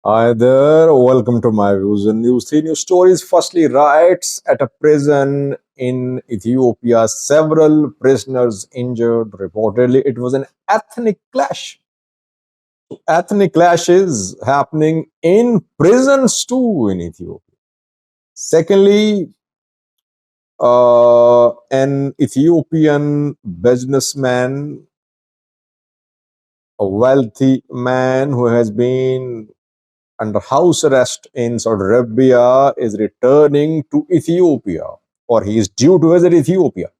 Hi there, welcome to my views and news. Three news stories. Firstly, riots at a prison in Ethiopia. Several prisoners injured. Reportedly, it was an ethnic clash. Ethnic clashes happening in prisons too in Ethiopia. Secondly, an Ethiopian businessman, a wealthy man who has been under house arrest in Saudi Arabia is returning to Ethiopia, or he is due to visit Ethiopia.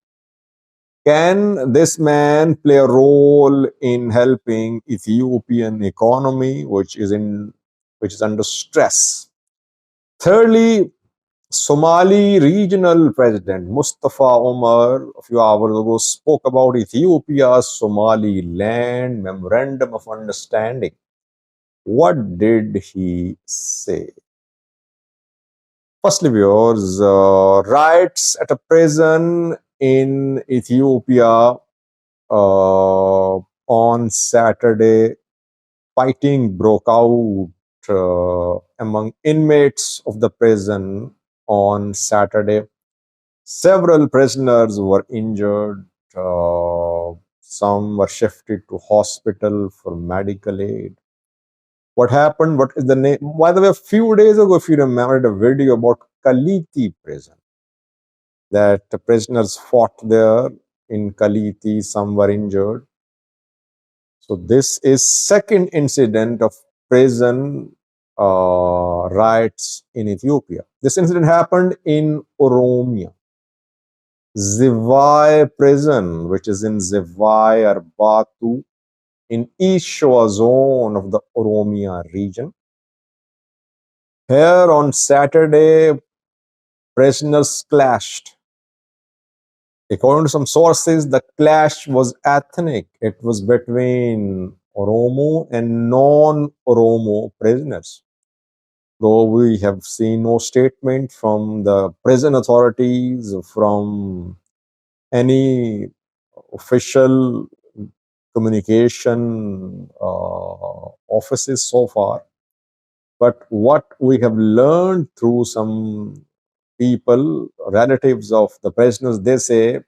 Can this man play a role in helping Ethiopian economy, which is under stress? Thirdly, Somali regional president Mustafa Omar a few hours ago spoke about Ethiopia's Somaliland memorandum of understanding. What did he say? Firstly, viewers, riots at a prison in Ethiopia on Saturday. Fighting broke out among inmates of the prison on Saturday. Several prisoners were injured. Some were shifted to hospital for medical aid. What happened? What is the name? By the way, a few days ago, if you remember, a video about Kaliti prison, that the prisoners fought there in Kaliti, some were injured. So this is second incident of prison riots in Ethiopia. This incident happened in Oromia. Zivai prison, which is in Zivai or Batu, in East Shoa zone of the Oromia region. Here on Saturday, prisoners clashed. According to some sources, the clash was ethnic. It was between Oromo and non-Oromo prisoners. Though we have seen no statement from the prison authorities, from any official communication offices so far. But what we have learned through some people, relatives of the prisoners, they say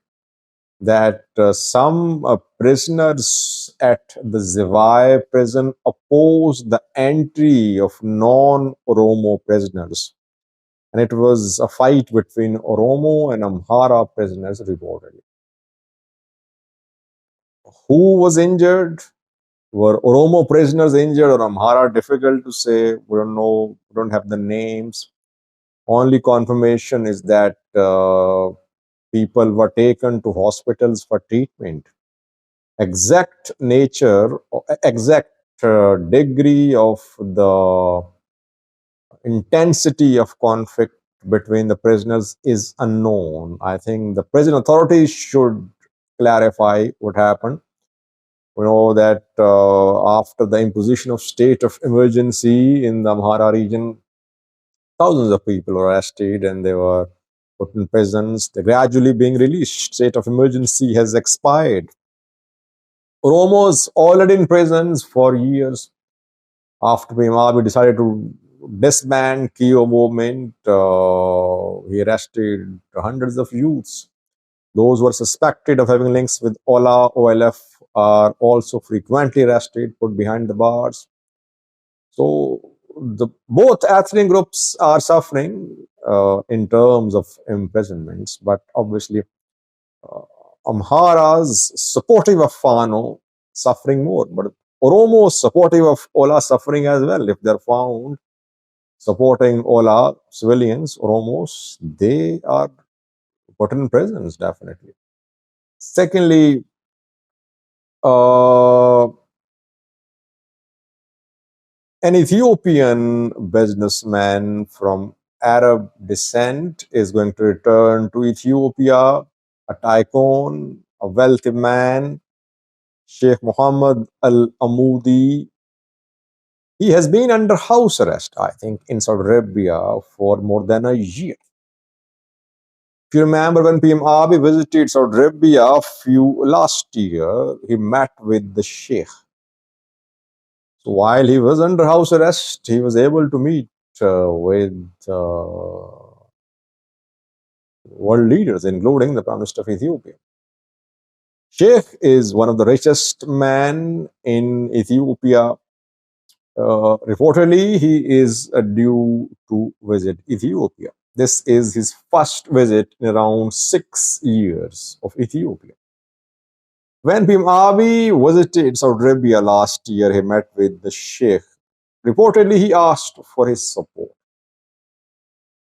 that some prisoners at the Zivai prison opposed the entry of non-Oromo prisoners. And it was a fight between Oromo and Amhara prisoners reportedly. Who was injured? Were Oromo prisoners injured or Amhara? Difficult to say. We don't know. We don't have the names. Only confirmation is that people were taken to hospitals for treatment. Exact nature, exact degree of the intensity of conflict between the prisoners is unknown. I think the prison authorities should clarify what happened. We know that after the imposition of state of emergency in the Amhara region, thousands of people were arrested and they were put in prisons. They're gradually being released. State of emergency has expired. Oromos already in prisons for years. After Amoudi decided to disband Kio movement, he arrested hundreds of youths. Those who are suspected of having links with Ola, OLF are also frequently arrested, put behind the bars. So both ethnic groups are suffering in terms of imprisonments, but obviously Amhara's supportive of Fano suffering more, but Oromo supportive of Ola suffering as well. If they're found supporting Ola civilians, Oromos, they are put in prisons definitely. Secondly, an Ethiopian businessman from Arab descent is going to return to Ethiopia, a tycoon, a wealthy man, Sheikh Mohammed Al Amoudi. He has been under house arrest, I think, in Saudi Arabia for more than a year. If you remember when PM Abiy visited Saudi Arabia last year, he met with the Sheikh. So while he was under house arrest, he was able to meet with world leaders, including the Prime Minister of Ethiopia. Sheikh is one of the richest men in Ethiopia. Reportedly, he is due to visit Ethiopia. This is his first visit in around 6 years of Ethiopia. When Bim Abiy visited Saudi Arabia last year, he met with the Sheikh. Reportedly, he asked for his support.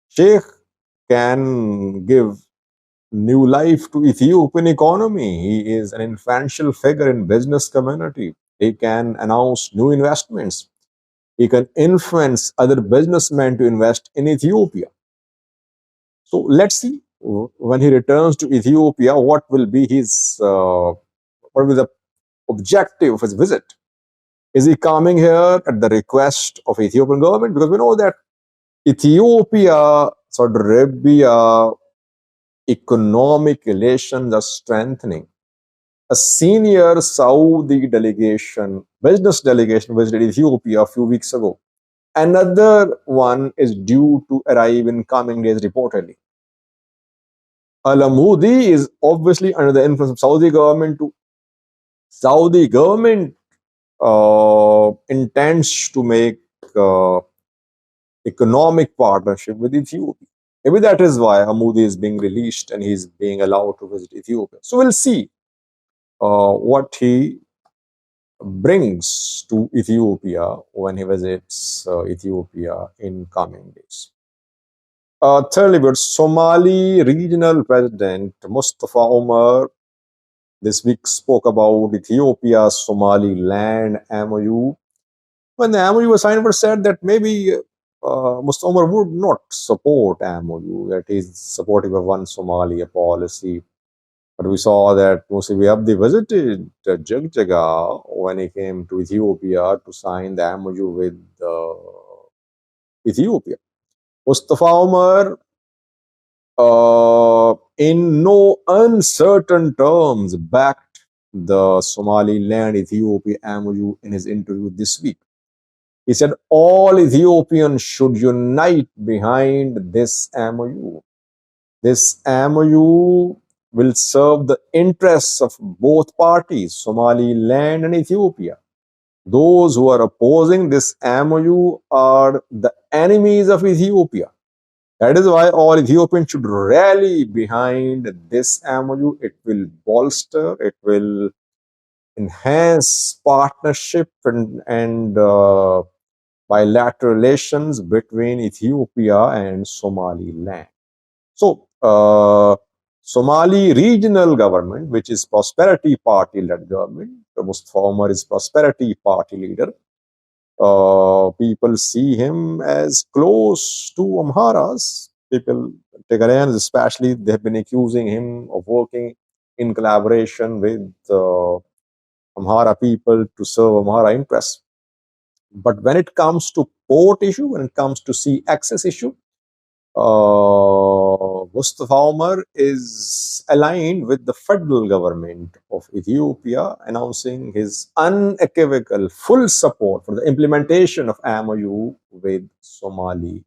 Sheikh can give new life to Ethiopian economy. He is an influential figure in business community. He can announce new investments. He can influence other businessmen to invest in Ethiopia. So let's see when he returns to Ethiopia, what will be the objective of his visit? Is he coming here at the request of Ethiopian government? Because we know that Ethiopia, Saudi Arabia, economic relations are strengthening. A senior Saudi delegation, business delegation, visited Ethiopia a few weeks ago. Another one is due to arrive in coming days, reportedly. Al-Amoudi is obviously under the influence of Saudi government too. Saudi government intends to make economic partnership with Ethiopia. Maybe that is why Amoudi is being released and he's being allowed to visit Ethiopia. So we'll see what he brings to Ethiopia when he visits Ethiopia in coming days. Thirdly, but Somali regional president Mustafa Omar this week spoke about Ethiopia's Somaliland MOU. When the MOU was signed, it was said that maybe Mustafa Omar would not support MOU, that he's supportive of one Somalia policy. But we saw that Musavi Abdi visited Jagjaga when he came to Ethiopia to sign the MOU with Ethiopia. Mustafa Omar, in no uncertain terms, backed the Somaliland Ethiopia MOU in his interview this week. He said all Ethiopians should unite behind this MOU. This MOU will serve the interests of both parties, Somaliland and Ethiopia. Those who are opposing this MOU are the enemies of Ethiopia. That is why all Ethiopians should rally behind this MOU. It will bolster, it will enhance partnership and bilateral relations between Ethiopia and Somaliland. So, Somali regional government, which is Prosperity Party-led government, Mustafa Omar is Prosperity Party leader. People see him as close to Amharas. People, Tigrayans especially, they have been accusing him of working in collaboration with Amhara people to serve Amhara interests. But when it comes to port issue, when it comes to sea access issue, Mustafa Omar is aligned with the federal government of Ethiopia, announcing his unequivocal full support for the implementation of MOU with Somaliland.